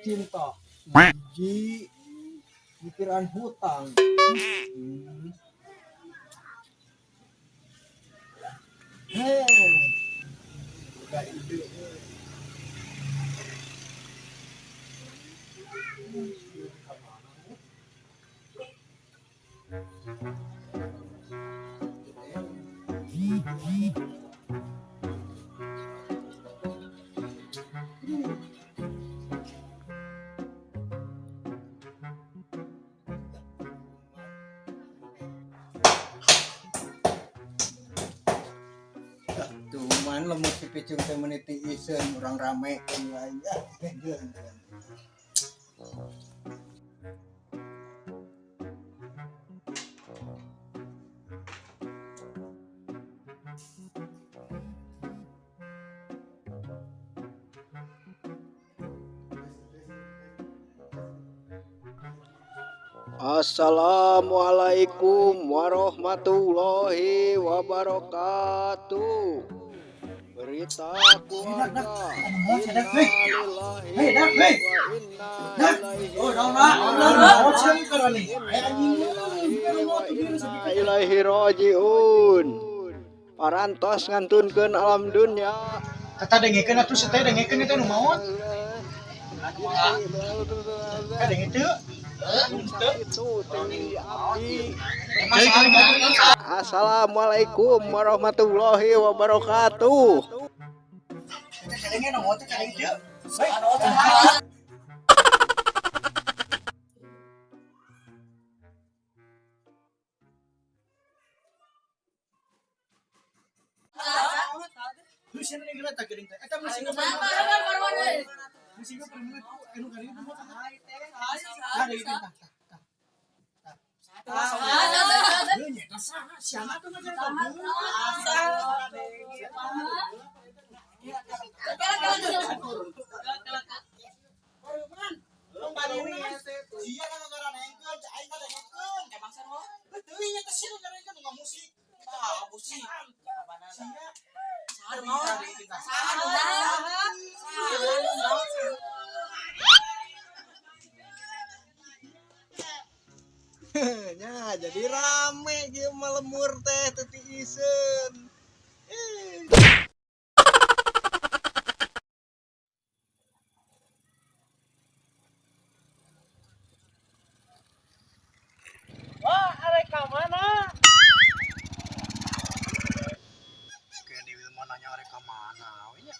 cinta. Ji pikiran hutang. Hei, gak ide. Tuman lemut si picung teh meniti isen urang rame kan ya. Assalamualaikum warahmatullahi wabarakatuh. Berita keluarga. Innalillahi rojiun. Parantos ngantunkeun alam dunya. Kata dengekeun atuh seteh dengekeun itu nu maot. Ka dengekeun. Assalamualaikum warahmatullahi wabarakatuh. Nya jadi rame kieu malemur teh teu tiisen. Wah, arek ka mana? Kayak di Wilma nanya arek ka mana we nya.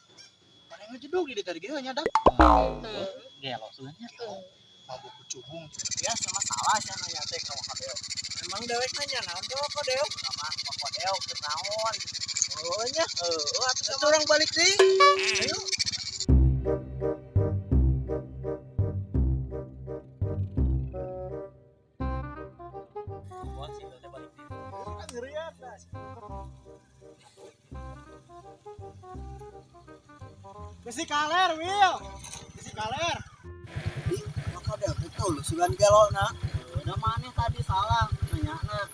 Pada ngejedug di tadi ge nya dak. Gelo suanya. Mabuk kucubung ya sama salah sia nanya teh ka Kodeo. Emang dewek nanya naon ke Kodeo? Nama Kodeo keur naon gitu. Oh nya, atuh urang balik deui. Ayo. Wah, sih udah balik deui. Ngeriat lah. Besi kaler, Wil. Besi kaler. Kodeo betul sugan gelo na. Udah maneh tadi salah nanya na.